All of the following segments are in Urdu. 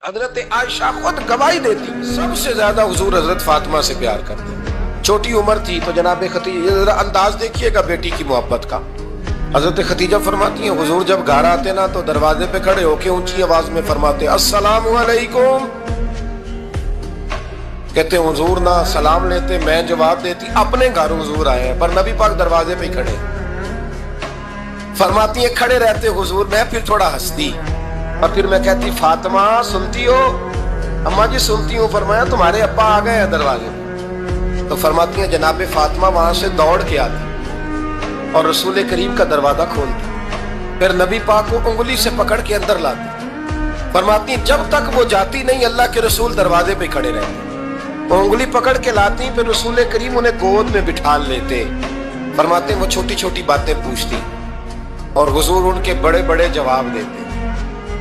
حضرت عائشہ خود گواہی دیتی سب سے زیادہ حضور حضرت فاطمہ سے پیار کرتے، چھوٹی عمر تھی تو جناب خدیجہ، ذرا انداز دیکھیے گا بیٹی کی محبت کا۔ حضرت خدیجہ فرماتی ہیں حضور جب گھر آتے نا تو دروازے پہ کھڑے ہو کے اونچی آواز میں فرماتے السلام علیکم، کہتے ہیں حضور نہ سلام لیتے، میں جواب دیتی اپنے گھر حضور آئے ہیں، پر نبی پاک دروازے پہ کھڑے، فرماتی ہیں کھڑے رہتے حضور، میں پھر تھوڑا ہنستی اور پھر میں کہتی فاطمہ سنتی ہو؟ اماں جی سنتی ہوں۔ فرمایا تمہارے ابا آ گئے ہیں دروازے پہ، تو فرماتی ہیں جناب فاطمہ وہاں سے دوڑ کے آتی اور رسول کریم کا دروازہ کھولتی، پھر نبی پاک کو انگلی سے پکڑ کے اندر لاتی، فرماتی ہیں جب تک وہ جاتی نہیں اللہ کے رسول دروازے پہ کھڑے رہتے، وہ انگلی پکڑ کے لاتی، پھر رسول کریم انہیں گود میں بٹھا لیتے، فرماتے ہیں وہ چھوٹی چھوٹی باتیں پوچھتی اور حضور ان کے بڑے بڑے جواب دیتے،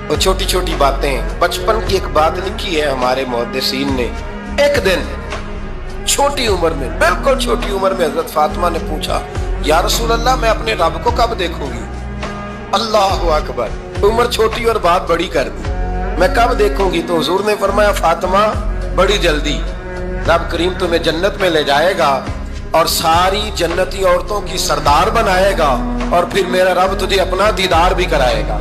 وہ چھوٹی چھوٹی باتیں۔ بچپن کی ایک بات لکھی ہے ہمارے محدثین نے، ایک دن چھوٹی عمر میں، بالکل چھوٹی عمر میں حضرت فاطمہ نے پوچھا یا رسول اللہ میں اپنے رب کو کب دیکھوں گی؟ اللہ اکبر، عمر چھوٹی اور بات بڑی کر دی، میں کب دیکھوں گی؟ تو حضور نے فرمایا فاطمہ بڑی جلدی، رب کریم تمہیں جنت میں لے جائے گا اور ساری جنتی عورتوں کی سردار بنائے گا اور پھر میرا رب تجھے اپنا دیدار بھی کرائے گا۔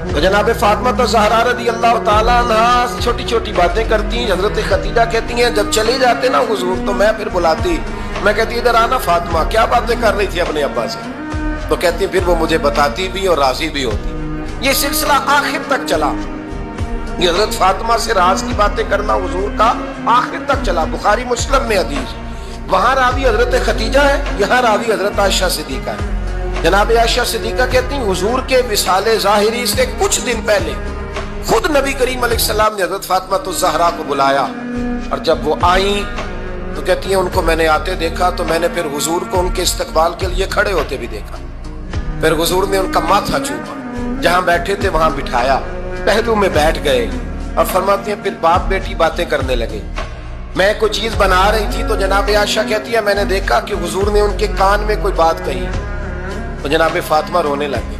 تو جناب فاطمہ تو زہرا رضی اللہ تعالیٰ عنہا چھوٹی چھوٹی باتیں کرتی ہیں۔ حضرت خدیجہ کہتی ہیں جب چلے جاتے نا حضور تو میں پھر بلاتی، میں کہتی ادھر آنا فاطمہ، کیا باتیں کر رہی تھی اپنے ابا سے؟ تو کہتی پھر وہ مجھے بتاتی بھی اور راضی بھی ہوتی۔ یہ سلسلہ آخر تک چلا، یہ حضرت فاطمہ سے راز کی باتیں کرنا حضور کا آخر تک چلا۔ بخاری مسلم میں حدیث، وہاں راوی حضرت خدیجہ ہے، یہاں راوی حضرت عائشہ صدیقہ ہے۔ جناب عائشہ صدیقہ کہتی ہیں حضور کے وصال ظاہری سے کچھ دن پہلے خود نبی کریم علیہ السلام نے حضرت فاطمہ الزہرا کو بلایا، اور جب وہ آئیں تو کہتی ہیں ان کو میں نے آتے دیکھا تو میں نے پھر حضور کو ان کے استقبال کے لیے کھڑے ہوتے بھی دیکھا، پھر حضور نے ان کا ماتھا چوما، جہاں بیٹھے تھے وہاں بٹھایا، پہلو میں بیٹھ گئے اور فرماتی ہیں پھر باپ بیٹی باتیں کرنے لگے۔ میں کوئی چیز بنا رہی تھی تو جناب عائشہ کہتی ہے میں نے دیکھا کہ حضور نے ان کے کان میں کوئی بات کہی تو جناب فاطمہ رونے لگی،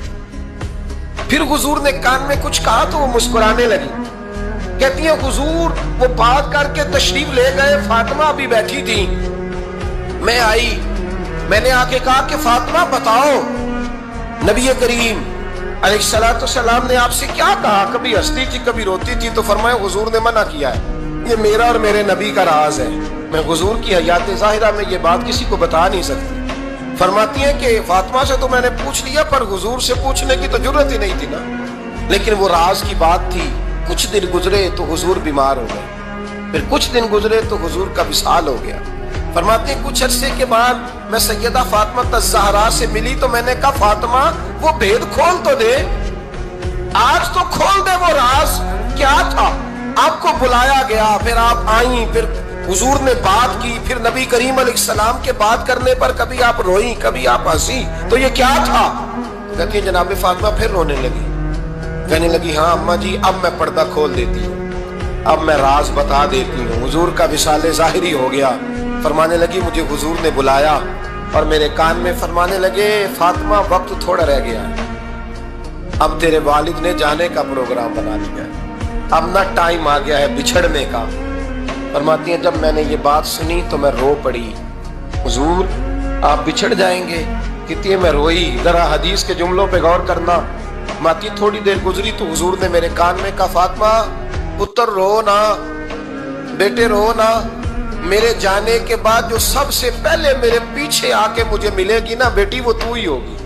پھر حضور نے کان میں کچھ کہا تو وہ مسکرانے لگی، کہتی ہیں حضور وہ بات کر کے تشریف لے گئے، فاطمہ ابھی بیٹھی تھی، میں آئی، میں نے آ کے کہا کہ فاطمہ بتاؤ نبی کریم علیہ السلام نے آپ سے کیا کہا؟ کبھی ہنستی تھی کبھی روتی تھی، تو فرمایا حضور نے منع کیا ہے، یہ میرا اور میرے نبی کا راز ہے، میں حضور کی حیات ظاہرہ میں یہ بات کسی کو بتا نہیں سکتی۔ فرماتی ہیں کہ فاطمہ سے تو میں نے پوچھ لیا پر حضور سے پوچھنے کی تو جرت ہی نہیں تھی نا، لیکن وہ راز کی بات تھی۔ کچھ دن گزرے تو حضور بیمار ہو گئے، پھر کچھ دن گزرے تو حضور کا وصال ہو گیا۔ فرماتے ہیں کچھ عرصے کے بعد میں سیدہ فاطمہ الزہرا سے ملی تو میں نے کہا فاطمہ وہ بھید کھول تو دے، آج تو کھول دے، وہ راز کیا تھا؟ آپ کو بلایا گیا، پھر آپ آئیں، پھر حضور نے بات کی، پھر نبی کریم علیہ السلام کے بات کرنے پر کبھی آپ روئیں کبھی آپ ہنسی، تو یہ کیا تھا؟ کہتی ہے جناب فاطمہ پھر رونے لگی، کہنے لگی ہاں اماں جی اب میں پردہ کھول دیتی ہوں، اب میں راز بتا دیتی ہوں، حضور کا وصال ظاہری ہو گیا۔ فرمانے لگی مجھے حضور نے بلایا اور میرے کان میں فرمانے لگے فاطمہ وقت تھوڑا رہ گیا ہے، اب تیرے والد نے جانے کا پروگرام بنا لیا ہے، اب نہ ٹائم آ گیا ہے بچھڑنے کا۔ فرماتی ہیں جب میں نے یہ بات سنی تو میں رو پڑی، حضور آپ بچھڑ جائیں گے؟ کہتی ہے میں روئی۔ ذرا حدیث کے جملوں پہ غور کرنا، ماتی تھوڑی دیر گزری تو حضور نے میرے کان میں کہا فاطمہ پتر رو نا، بیٹے رو نا، میرے جانے کے بعد جو سب سے پہلے میرے پیچھے آ کے مجھے ملے گی نا بیٹی وہ تو ہی ہوگی۔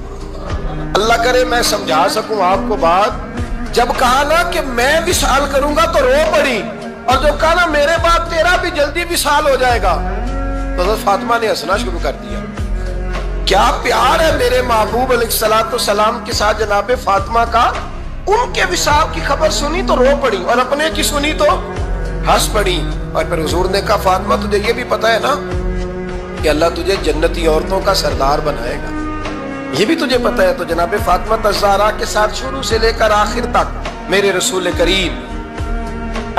اللہ کرے میں سمجھا سکوں آپ کو بات، جب کہا نا کہ میں وصال کروں گا تو رو پڑی، اور جو کہا نا میرے بعد تیرا بھی جلدی وصال ہو جائے گا تو حضرت فاطمہ نے ہنسنا شروع کر دیا۔ کیا پیار ہے میرے محبوب علیہ السلام کے ساتھ جناب فاطمہ کا، ان کے وصال کی خبر سنی تو رو پڑی اور اپنے کی سنی تو ہنس پڑی۔ اور پھر حضور نے کہا فاطمہ تجھے یہ بھی پتا ہے نا کہ اللہ تجھے جنتی عورتوں کا سردار بنائے گا، یہ بھی تجھے پتا ہے؟ تو جناب فاطمہ الزہرا کے ساتھ شروع سے لے کر آخر تک میرے رسول کریم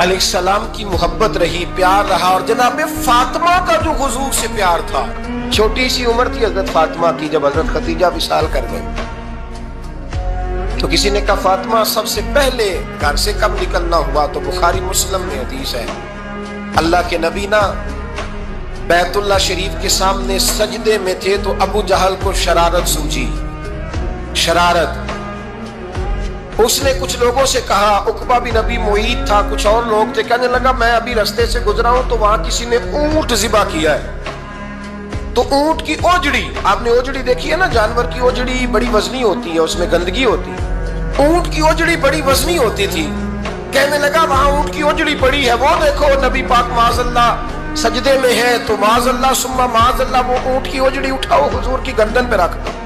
علیہ السلام کی محبت رہی، پیار رہا، اور جناب فاطمہ کا جو حضور سے پیار تھا، چھوٹی سی عمر تھی حضرت فاطمہ کی جب حضرت خدیجہ وصال کر گئی، تو کسی نے کہا فاطمہ سب سے پہلے گھر سے کب نکلنا ہوا؟ تو بخاری مسلم میں حدیث ہے، اللہ کے نبی نا بیت اللہ شریف کے سامنے سجدے میں تھے تو ابو جہل کو شرارت سوچی، شرارت۔ اس نے کچھ لوگوں سے کہا، عقبہ بن ابی معیط تھا، کچھ اور لوگ تھے، کہنے لگا میں ابھی رستے سے گزرا ہوں تو وہاں کسی نے اونٹ ذبح کیا ہے، تو اونٹ کی اوجڑی، آپ نے اوجڑی دیکھی ہے نا، جانور کی اوجڑی بڑی وزنی ہوتی ہے، اس میں گندگی ہوتی ہے، اونٹ کی اوجڑی بڑی وزنی ہوتی تھی۔ کہنے لگا وہاں اونٹ کی اوجڑی پڑی ہے، وہ دیکھو نبی پاک معاذ اللہ سجدے میں ہے، تو معاذ اللہ ثم معاذ اللہ وہ اونٹ کی اوجڑی اٹھاؤ حضور کی گردن پہ رکھ دو۔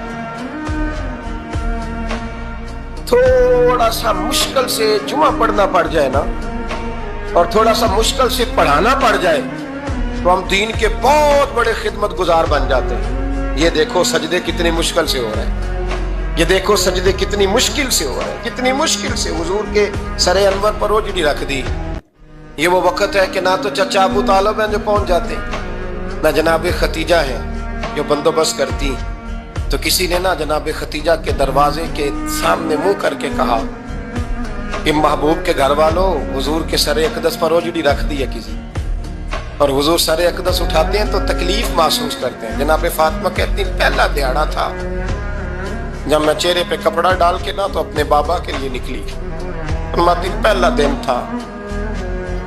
تھوڑا سا مشکل سے جمعہ پڑھنا پڑ جائے نا، اور تھوڑا سا مشکل سے پڑھانا پڑ جائے تو ہم دین کے بہت بڑے خدمت گزار بن جاتے ہیں۔ یہ دیکھو سجدے کتنی مشکل سے ہو رہے ہیں، یہ دیکھو سجدے کتنی مشکل سے ہو رہے ہیں، کتنی مشکل سے حضور کے سر انور پر اوجڑی رکھ دی۔ یہ وہ وقت ہے کہ نہ تو چچا ابو طالب ہیں جو پہنچ جاتے، نہ جناب ختیجہ ہیں جو بندوبست کرتی، تو کسی نے نا جناب ختیجہ کے دروازے کے سامنے منہ کر کے کہا کہ محبوب کے گھر والوں حضور کے سر اقدس پر اوجڑی رکھ دی ہے کسی، اور حضور سر اقدس اٹھاتے ہیں تو تکلیف محسوس کرتے ہیں۔ جناب فاطمہ کہتی ہیں پہلا دیہڑا تھا جب میں چہرے پہ کپڑا ڈال کے نا تو اپنے بابا کے لیے نکلی، فرماتی پہلا دن تھا،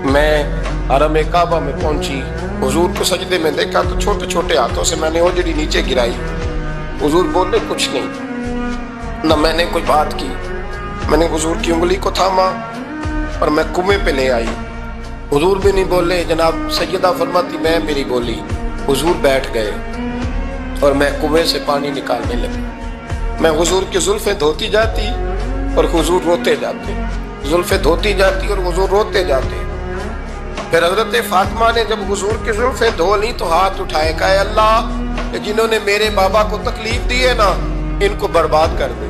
میں حرم کعبہ میں پہنچی، حضور کو سجدے میں دیکھا تو چھوٹے چھوٹے ہاتھوں سے میں نے اوجڑی نیچے گرائی، حضور بولے کچھ نہیں، نہ میں نے کوئی بات کی، میں نے حضور کی انگلی کو تھاما اور میں کنویں پہ لے آئی، حضور بھی نہیں بولے، جناب سیدہ فرماتی میں میری بولی، حضور بیٹھ گئے اور میں کنویں سے پانی نکالنے لگی، میں حضور کی زلفیں دھوتی جاتی اور حضور روتے جاتے، زلفیں دھوتی جاتی اور حضور روتے جاتے۔ پھر حضرت فاطمہ نے جب حضور کی زلفیں دھو لی تو ہاتھ اٹھائے، کہا اے اللہ جنہوں نے میرے بابا کو تکلیف دی ہے نا ان کو برباد کر دے۔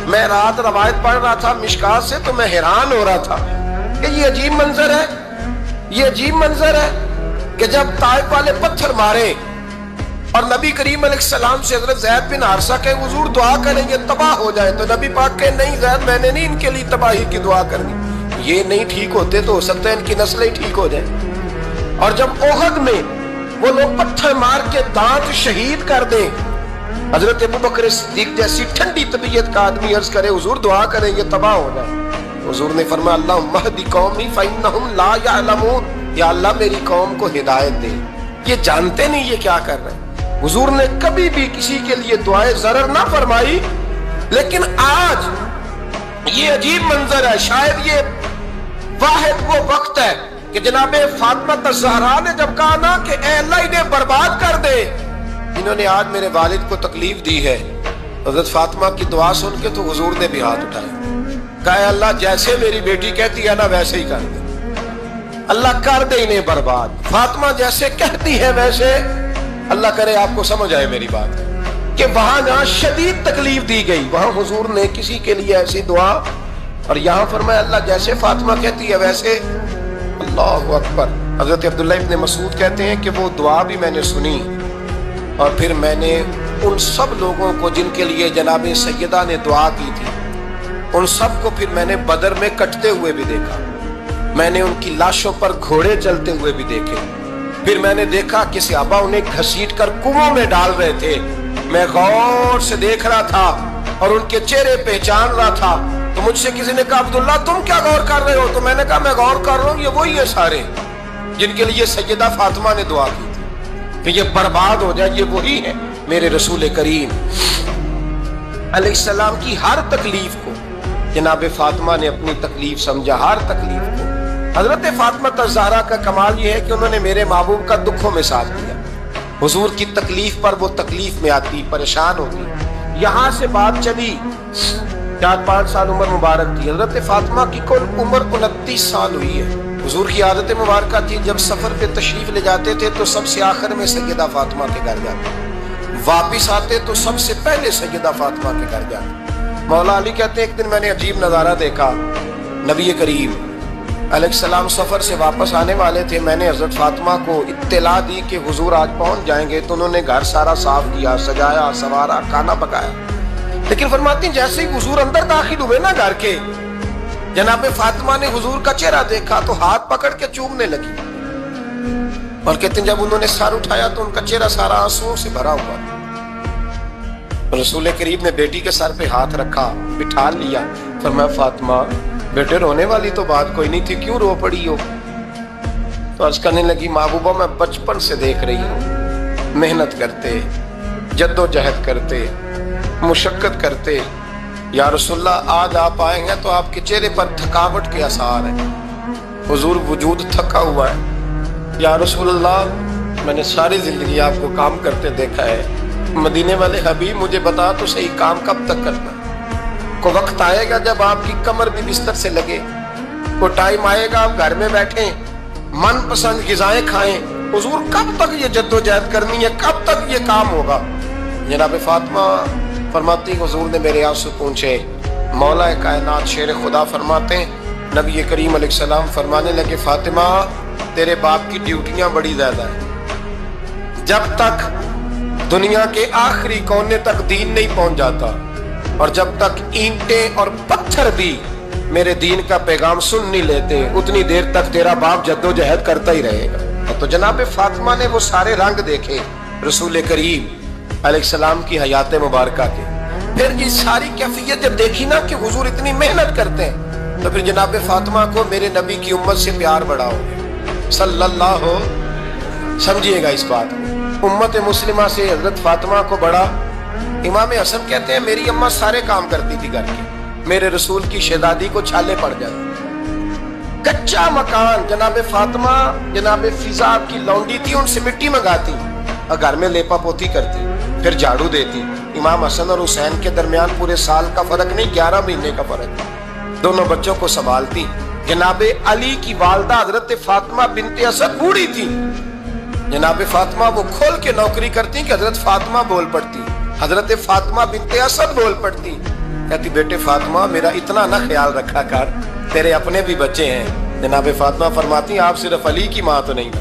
میں رات روایت پڑھ رہا تھا مشکات سے تو میں حیران ہو رہا تھا کہ یہ عجیب منظر ہے، یہ عجیب منظر ہے کہ جب طائف والے پتھر مارے اور نبی کریم علیہ السلام سے حضرت زید بن حارثہ کہ حضور دعا کریں گے تباہ ہو جائے، تو نبی پاک کہ نہیں زید میں نے نہیں ان کے لیے تباہی کی دعا کرنی، یہ نہیں ٹھیک ہوتے تو ہو سکتا ہے ان کی نسلیں ٹھیک ہو جائیں۔ اور جب احد میں وہ لوگ پتھر مار کے دانت شہید کر دیں، حضرت ابوبکر صدیق جیسی ٹھنڈی طبیعت کا آدمی عرض کرے حضور دعا کریں یہ تباہ ہو جائے، حضور نے فرمایا اللہم اہدی قومی فإنہم لا یعلمون، یا اللہ میری قوم کو ہدایت دے، یہ جانتے نہیں یہ کیا کر رہے ہیں۔ حضور نے کبھی بھی کسی کے لیے دعائے ضرر نہ فرمائی، لیکن آج یہ عجیب منظر ہے، شاید یہ واحد وہ وقت ہے کہ جناب فاطمہ الزہرا نے جب کہا نا کہ اے اللہ انہیں برباد کر دے، انہوں نے آج میرے والد کو تکلیف دی ہے، حضرت فاطمہ کی دعا سن کے تو حضور نے بھی ہاتھ اٹھائے، کہا اے اللہ جیسے میری بیٹی کہتی ہے نا ویسے ہی کر دے، اللہ کر دے انہیں برباد، فاطمہ جیسے کہتی ہے ویسے، اللہ کرے آپ کو سمجھ آئے میری بات کہ وہاں جہاں شدید تکلیف دی گئی وہاں حضور نے کسی کے لیے ایسی دعا، اور یہاں فرمایا اللہ جیسے فاطمہ کہتی ہے ویسے، اللہ اکبر۔ حضرت عبداللہ ابن مسعود کہتے ہیں کہ وہ دعا بھی میں نے سنی، اور پھر میں نے ان سب لوگوں کو جن کے لیے جناب سیدہ نے دعا کی تھی ان سب کو پھر میں نے بدر میں کٹتے ہوئے بھی دیکھا، میں نے ان کی لاشوں پر گھوڑے چلتے ہوئے بھی دیکھے، پھر میں نے دیکھا کہ صحابہ انہیں گھسیٹ کر کنووں میں ڈال رہے تھے، میں غور سے دیکھ رہا تھا اور ان کے چہرے پہچان رہا تھا، تو مجھ سے کسی نے کہا عبداللہ تم کیا غور کر رہے ہو؟ تو میں نے کہا میں غور کر رہا ہوں یہ وہی ہے سارے جن کے لیے سیدہ فاطمہ نے دعا کی تھی کہ یہ برباد ہو جائے، یہ وہی ہے میرے رسول کریم علیہ السلام کی ہر تکلیف کو جناب فاطمہ نے اپنی تکلیف سمجھا، ہر تکلیف کو۔ حضرت فاطمہ الزہرا کا کمال یہ ہے کہ انہوں نے میرے محبوب کا دکھوں میں ساتھ دیا، حضور کی تکلیف پر وہ تکلیف میں آتی، پریشان ہوتی۔ یہاں سے بات چلی 4-5 سال عمر مبارک تھی، حضرت فاطمہ کی کل عمر 29 سال ہوئی ہے۔ حضور کی عادت مبارکہ تھی جب سفر پہ تشریف لے جاتے تھے تو سب سے آخر میں سیدہ فاطمہ کے گھر جاتے، واپس آتے تو سب سے پہلے سیدہ فاطمہ کے گھر جاتے۔ مولا علی کہتے ہیں ایک دن میں نے عجیب نظارہ دیکھا، نبی کریم علیہ السلام سفر سے واپس آنے والے تھے، میں نے حضرت فاطمہ کو اطلاع دی کہ حضور آج پہنچ جائیں گے، تو انہوں نے گھر سارا صاف کیا، سجایا، سنوارا، کھانا پکایا، لیکن فرماتی ہیں جیسے ہی حضور اندر داخل ہوئے نا گھر کے، جناب فاطمہ نے حضور کا چہرہ دیکھا تو ہاتھ پکڑ کے چومنے لگی، اور کہتے ہیں جب انہوں نے سر اٹھایا تو ان کا چہرہ سارا آنسوؤں سے بھرا ہوا تھا۔ رسول کریم نے بیٹی کے سر پہ ہاتھ رکھا، بٹھا لیا، فرمایا فاطمہ بیٹے رونے والی تو بات کوئی نہیں تھی، کیوں رو پڑی ہو؟ تو عرض کرنے لگی محبوبہ میں بچپن سے دیکھ رہی ہوں، محنت کرتے، جد و جہد کرتے، مشقت کرتے، یا رسول اللہ آج آپ آئے ہیں تو آپ کے چہرے پر تھکاوٹ کے آثار ہیں، حضور وجود تھکا ہوا ہے۔ یا رسول اللہ میں نے ساری زندگی آپ کو کام کرتے دیکھا ہے، مدینے والے حبیب مجھے بتا تو صحیح کام کب تک کرنا؟ کوئی وقت آئے گا جب آپ کی کمر بھی بستر سے لگے، کوئی ٹائم آئے گا آپ گھر میں بیٹھیں من پسند غذائیں کھائیں، حضور کب تک یہ جد و جہد کرنی ہے، کب تک یہ کام ہوگا؟ جناب فاطمہ فرماتی حضور نے میرے آنسو پونچھے۔ مولا کائنات شیر خدا فرماتے ہیں نبی کریم علیہ السلام فرمانے لگے فاطمہ تیرے باپ کی ڈیوٹیاں بڑی زیادہ ہیں، جب تک دنیا کے آخری کونے تک دین نہیں پہنچ جاتا، اور جب تک اینٹیں اور پتھر بھی میرے دین کا پیغام سن نہیں لیتے، اتنی دیر تک تیرا باپ جد و جہد کرتا ہی رہے گا۔ تو جناب فاطمہ نے وہ سارے رنگ دیکھے رسول کریم علیہ السلام کی حیات مبارکہ کے، پھر یہ ساری کیفیت جب دیکھی نا کہ حضور اتنی محنت کرتے ہیں، تو پھر جناب فاطمہ کو میرے نبی کی امت سے پیار بڑھا ہو گیا صلی اللہ ہو۔ سمجھیے گا اس بات کو، امت مسلمہ سے حضرت فاطمہ کو بڑا۔ امام حسن کہتے ہیں میری اماں سارے کام کرتی تھی گھر کے، میرے رسول کی شہزادی کو چھالے پڑ جاتے، کچا مکان جناب فاطمہ جناب فضا کی لونڈی تھی، ان سے مٹی منگاتی اور گھر میں لیپا پوتی کرتی، پھر جھاڑو دیتی۔ امام حسن اور حسین کے درمیان پورے سال کا فرق نہیں، 11 مہینے کا فرق، دونوں بچوں کو سنبھالتی۔ جناب علی کی والدہ حضرت فاطمہ بنت اسد بوڑھی تھی، جناب فاطمہ وہ کھول کے نوکری کرتی کہ حضرت فاطمہ بول پڑتی، حضرت فاطمہ بنت اسد بول پڑتی، کہتی بیٹے فاطمہ میرا اتنا نہ خیال رکھا کر، تیرے اپنے بھی بچے ہیں۔ جناب فاطمہ فرماتی آپ صرف علی کی ماں تو نہیں نا،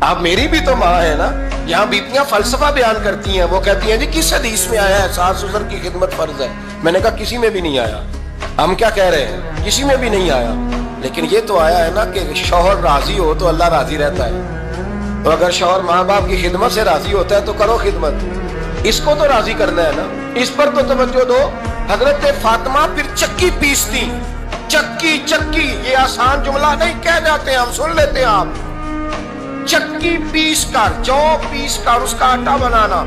آپ میری بھی تو ماں ہے نا۔ یہاں بیٹیاں فلسفہ بیان کرتی ہیں، وہ کہتی ہیں جی کس حدیث میں آیا ہے ساس سسر کی خدمت فرض ہے؟ میں نے کہا کسی میں بھی نہیں آیا۔ ہم کیا کہہ رہے ہیں؟ کسی میں بھی نہیں آیا، لیکن یہ تو آیا ہے نا کہ شوہر راضی ہو تو اللہ راضی رہتا ہے، تو اگر شوہر ماں باپ کی خدمت سے راضی ہوتا ہے تو کرو خدمت، اس کو تو راضی کرنا ہے نا، اس پر تو توجہ دو۔ حضرت فاطمہ پھر چکی پیستی، چکی چکی، یہ آسان جملہ نہیں کہہ جاتے ہیں، ہم سن لیتے ہیں آپ، چکی پیس کر، جو پیس کر اس کا آٹا بنانا،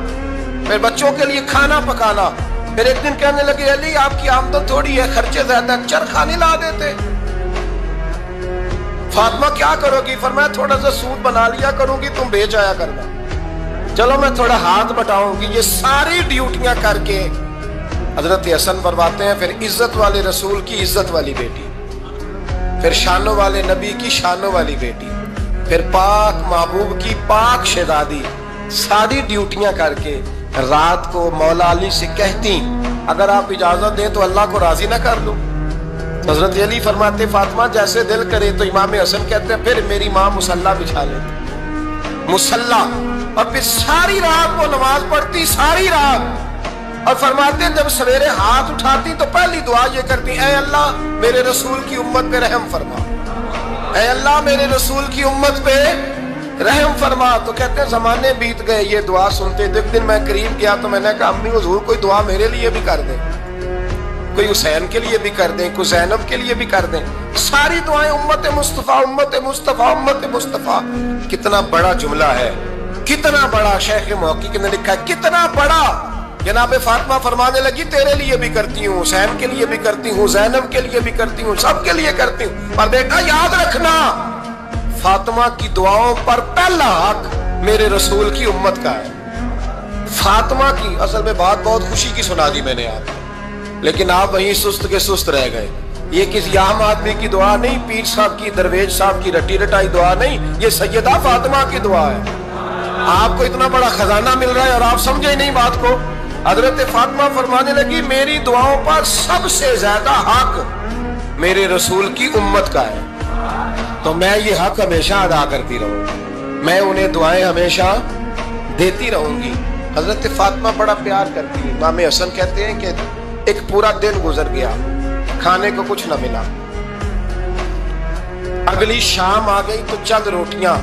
پھر بچوں کے لیے کھانا پکانا۔ پھر ایک دن کہنے لگے علی آپ کی آمدن تھوڑی ہے، خرچے زیادہ، چرخہ نہیں لا دیتے؟ فاطمہ کیا کرو گی؟ فرمایا تھوڑا سا سود بنا لیا کروں گی، تم بیچ آیا کرنا، چلو میں تھوڑا ہاتھ بٹاؤں گی۔ یہ ساری ڈیوٹیاں کر کے حضرت حسن فرماتے ہیں پھر عزت والے رسول کی عزت والی بیٹی، پھر شانوں والے نبی کی شانوں والی بیٹی، پھر پاک محبوب کی پاک شہزادی، ساری ڈیوٹیاں کر کے رات کو مولا علی سے کہتی اگر آپ اجازت دیں تو اللہ کو راضی نہ کر لوں؟ حضرت علی فرماتے فاطمہ جیسے دل کرے۔ تو امام حسن کہتے ہیں پھر میری ماں مصلی بچھا لیتی، مصلی، اور پھر ساری رات وہ نماز پڑھتی، ساری رات، اور فرماتے ہیں جب سویرے ہاتھ اٹھاتی تو پہلی دعا یہ کرتی اے اللہ میرے رسول کی امت پہ رحم فرما، اے اللہ میرے رسول کی امت پہ رحم فرما۔ تو کہتے ہیں زمانے بیت گئے یہ دعا سنتے، ایک دن میں قریب گیا تو میں نے کہا امی حضور کوئی دعا میرے لیے بھی کر دیں، کوئی حسین کے لیے بھی کر دیں، کوئی زینب کے لیے بھی کر دیں، ساری دعائیں امت مصطفیٰ امت مصطفیٰ امت مصطفیٰ۔ کتنا بڑا جملہ ہے، کتنا بڑا، شیخ محقق نے لکھا ہے کتنا بڑا۔ جناب فاطمہ فرمانے لگی تیرے لیے بھی کرتی ہوں، حسین کے لیے بھی کرتی ہوں، زینب کے لیے بھی کرتی ہوں، سب کے لیے کرتی ہوں، پر بیٹا یاد رکھنا فاطمہ کی دعاؤں پر پہلا حق میرے رسول کی امت کا ہے۔ فاطمہ کی اصل میں بات بہت خوشی کی سنا دی میں نے آپ کو، لیکن آپ وہیں سست کے سست رہ گئے۔ یہ کسی عام آدمی کی دعا نہیں، پیر صاحب کی، درویش صاحب کی رٹی رٹائی دعا نہیں، یہ سیدہ فاطمہ کی دعا ہے۔ آپ کو اتنا بڑا خزانہ مل رہا ہے اور آپ سمجھے نہیں بات کو۔ حضرت فاطمہ فرمانے لگی میری دعاؤں پر سب سے زیادہ حق میرے رسول کی امت کا ہے، تو میں یہ حق ہمیشہ ادا کرتی رہوں گی، میں انہیں دعائیں ہمیشہ دیتی رہوں گی۔ حضرت فاطمہ بڑا پیار کرتی ہیں. امام حسن کہتے ہیں کہ ایک پورا دن گزر گیا, کھانے کو کچھ نہ ملا. اگلی شام آ گئی تو چند روٹیاں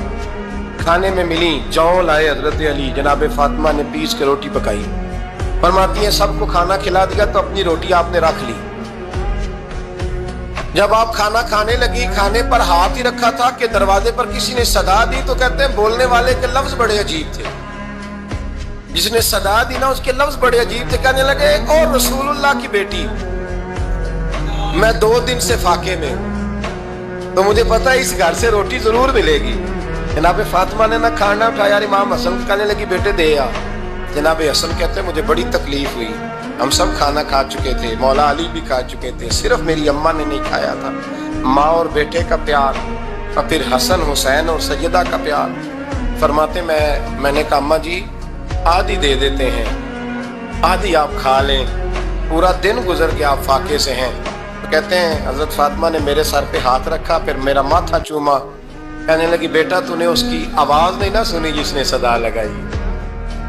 کھانے میں ملی. جوں لائے حضرت علی, جناب فاطمہ نے پیس کے روٹی پکائی. فرماتی ہیں سب کو کھانا کھلا دیا تو اپنی روٹی آپ نے رکھ لی. جب آپ کھانا کھانے لگی, کھانے پر ہاتھ ہی رکھا تھا کہ دروازے پر کسی نے صدا دی. تو کہتے ہیں بولنے والے کے لفظ بڑے عجیب تھے. جس نے صدا دی نا اس کے لفظ بڑے عجیب تھے. کہنے لگے اور رسول اللہ کی بیٹی, میں 2 دن سے فاقے میں ہوں, تو مجھے پتا ہے اس گھر سے روٹی ضرور ملے گی. جناب فاطمہ نے نہ کھانا اٹھایا. امام حسن کہنے لگی بیٹے دے آ. جناب حسن کہتے ہیں مجھے بڑی تکلیف ہوئی. ہم سب کھانا کھا چکے تھے, مولا علی بھی کھا چکے تھے, صرف میری اماں نے نہیں کھایا تھا. ماں اور بیٹے کا پیار, اور پھر حسن حسین اور سیدہ کا پیار. فرماتے میں نے کہا اماں جی آدھی دے دیتے ہیں, آدھی آپ کھا لیں, پورا دن گزر گیا آپ فاقے سے ہیں. تو کہتے ہیں حضرت فاطمہ نے میرے سر پہ ہاتھ رکھا, پھر میرا ماتھا چوما. کہنے لگی بیٹا تو نے اس کی آواز نہیں نہ سنی جس نے صدا لگائی.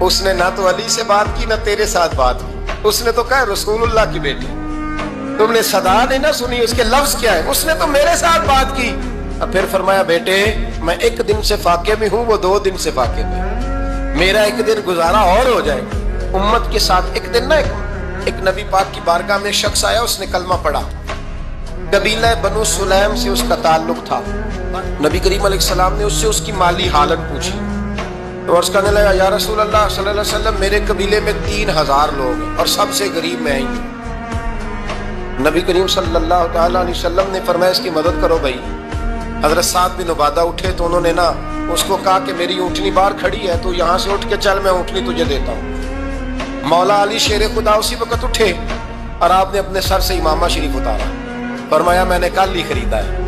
اس نے نہ تو علی سے بات کی نہ تیرے ساتھ بات کی. اس نے تو کہا رسول اللہ کی بیٹی. تم نے صدا نہیں نہ سنی, اس کے لفظ کیا ہے. اس نے تو میرے ساتھ بات کی. اور پھر فرمایا بیٹے میں 1 دن سے فاقے میں ہوں, وہ 2 دن سے فاقے میں. میرا 1 دن گزارا اور ہو جائے امت کے ساتھ. ایک دن نا ایک نبی پاک کی بارگاہ میں شخص آیا, اس نے کلمہ پڑھا. قبیلہ بنو سلیم سے اس کا تعلق تھا. نبی کریم علیہ السلام نے اس سے اس کی مالی حالت پوچھی. تو عرض کرنے لگا یا رسول اللہ صلی اللہ علیہ وسلم میرے قبیلے میں 3000 لوگ ہیں اور سب سے غریب میں ہی ہوں. نبی کریم صلی اللہ تعالیٰ علیہ وسلم نے فرمایا اس کی مدد کرو بھائی. حضرت سعد بن عبادہ اٹھے تو انہوں نے نا اس کو کہا کہ میری اونٹنی باہر کھڑی ہے, تو یہاں سے اٹھ کے چل, میں اونٹنی تجھے دیتا ہوں. مولا علی شیر خدا اسی وقت اٹھے اور آپ نے اپنے سر سے امامہ شریف اتارا. فرمایا میں نے کل ہی خریدا ہے,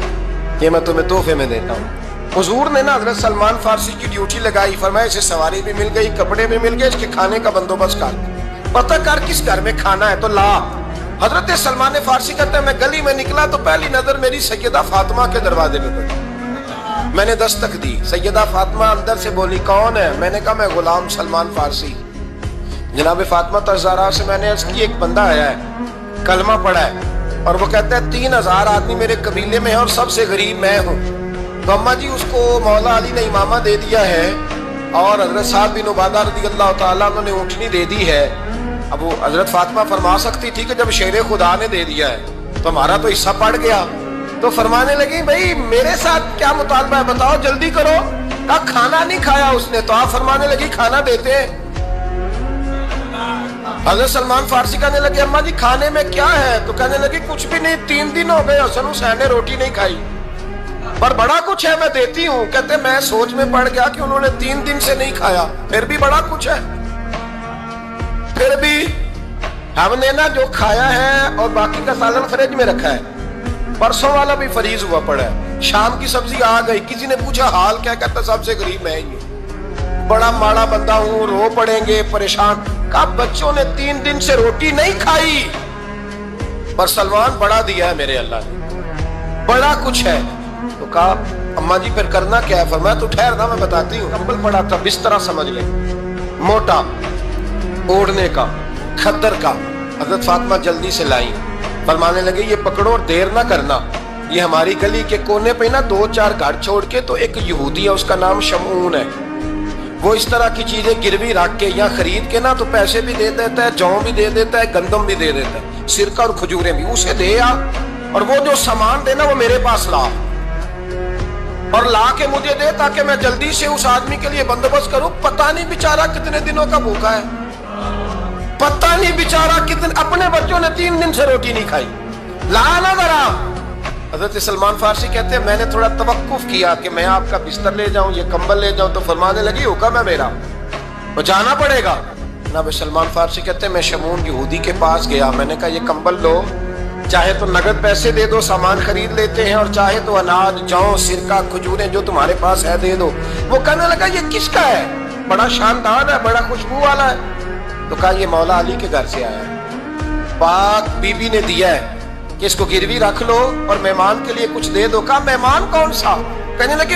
یہ میں تمہیں تحفے میں دیتا ہوں. حضور نے نا حضرت سلمان فارسی کی ڈیوٹی لگائی. فرمایا اسے سواری بھی مل گئی, کپڑے بھی مل گئے, اس کے کھانے کا بندوبست کر, پتہ کر کس گھر میں کھانا ہے تو لا. حضرت سلمان فارسی کہتے ہیں میں گلی میں نکلا تو پہلی نظر میری سیدہ فاطمہ کے دروازے پہ پڑی. میں نے دستک دی. سیدہ فاطمہ اندر سے بولی کون ہے؟ میں نے کہا میں غلام سلمان فارسی. جناب فاطمہ تزارہ سے میں نے عرض کی ایک بندہ آیا ہے, کلمہ پڑھا ہے, اور وہ کہتا ہے 3000 آدمی میرے قبیلے میں ہیں اور سب سے غریب میں ہوں. تو اماں جی اس کو مولا علی نے امامہ دے دیا ہے اور حضرت سعد بن عبادہ رضی اللہ تعالیٰ عنہ نے اونٹنی دے دی ہے. اب وہ حضرت فاطمہ فرما سکتی تھی کہ جب شیر خدا نے دے دیا ہے تو ہمارا تو حصہ پڑ گیا. تو فرمانے لگی بھائی میرے ساتھ کیا مطالبہ ہے بتاؤ, جلدی کرو. کہا کھانا نہیں کھایا اس نے. تو آپ فرمانے لگی کھانا دیتے ہیں. حضرت سلمان فارسی کہنے لگے اماں جی کھانے میں کیا ہے؟ تو کہنے لگی کچھ بھی نہیں, 3 دن ہو گئے حسن حسین نے روٹی نہیں کھائی, پر بڑا کچھ ہے میں دیتی ہوں. کہتے میں سوچ میں پڑ گیا کہ انہوں نے 3 دن سے نہیں کھایا, پھر بھی بڑا کچھ ہے. پھر بھی ہم نے نا جو کھایا ہے اور باقی کا سالن فریج میں رکھا ہے, پرسوں والا بھی فریز ہوا پڑا ہے, شام کی سبزی آ گئی. کسی نے پوچھا حال کیا؟ کہتا سب سے غریب میں ہی ہوں, بڑا ماڑا بندہ ہوں, رو پڑیں گے, پریشان. کہا بچوں نے 3 دن سے روٹی نہیں کھائی, پر سلمان بڑا دیا ہے میرے اللہ نے, بڑا کچھ ہے. تو کہا اماں جی پھر کرنا کیا ہے؟ فرمایا تو ٹھہرنا میں بتاتی ہوں. کمبل پڑا تھا, بسترا سمجھ لیں, موٹا اوڑھنے کا, کھدر کا. حضرت فاطمہ جلدی سے لائی. فرمانے لگے یہ پکڑو اور دیر نہ کرنا. یہ ہماری گلی کے کونے پہ نا 2-4 گھر چھوڑ کے تو ایک یہودی ہے, اس کا نام شمعون ہے. وہ اس طرح کی چیزیں گروی رکھ کے یا خرید کے نا تو پیسے بھی دے دیتا ہے, جوں بھی دے دیتا ہے, گندم بھی دے دیتا ہے, سرکہ اور کھجوریں بھی. اسے دے آ, اور وہ جو سامان دینا وہ میرے پاس لا, اور لا کے مجھے دے تاکہ میں جلدی سے اس آدمی کے لیے بندوبست کروں. پتہ نہیں بیچارہ کتنے دنوں کا بھوکا ہے, پتہ نہیں بیچارہ کتنے, اپنے بچوں نے 3 دن سے روٹی نہیں کھائی, لا نا ذرا. حضرت سلمان فارسی کہتے ہیں میں نے تھوڑا توقف کیا کہ میں آپ کا بستر لے جاؤں, یہ کمبل لے جاؤں. تو فرمانے لگی حکم ہے میرا, وہ جانا پڑے گا. جناب سلمان فارسی کہتے ہیں میں شمعون یہودی کے پاس گیا. میں نے کہا یہ کمبل لو, چاہے تو نقد پیسے دے دو, سامان خرید لیتے ہیں, اور چاہے تو اناج, جوں, سرکہ, کھجوریں جو تمہارے پاس ہے دے دو. وہ کہنے لگا یہ کس کا ہے؟ بڑا شاندار ہے, بڑا خوشبو والا ہے. تو کہا یہ مولا علی کے گھر سے آیا ہے, پاک بی بی نے دیا ہے کہ اس کو گروی رکھ لو اور مہمان کے لیے کچھ دے دو. کہا مہمان کون سا؟ کہنے لگے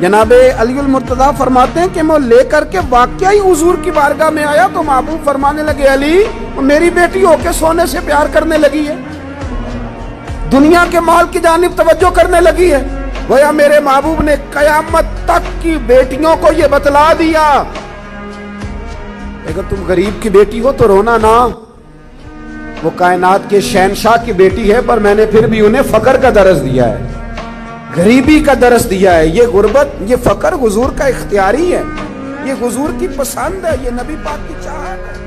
جناب علی المرتضیٰ فرماتے ہیں کہ میں لے کر کے واقعی حضور کی بارگاہ میں آیا تو محبوب فرمانے لگے علی میری بیٹی ہو کے سونے سے پیار کرنے لگی ہے، دنیا کے مال کی جانب توجہ کرنے لگی ہے۔ گویا میرے محبوب نے قیامت تک کی بیٹیوں کو یہ بتلا دیا، اگر تم غریب کی بیٹی ہو تو رونا نہ، وہ کائنات کے شہنشاہ کی بیٹی ہے، پر میں نے پھر بھی انہیں فقر کا درس دیا ہے، غریبی کا درس دیا ہے۔ یہ غربت، یہ فقر حضور کا اختیاری ہے، یہ حضور کی پسند ہے، یہ نبی پاک کی چاہت ہے۔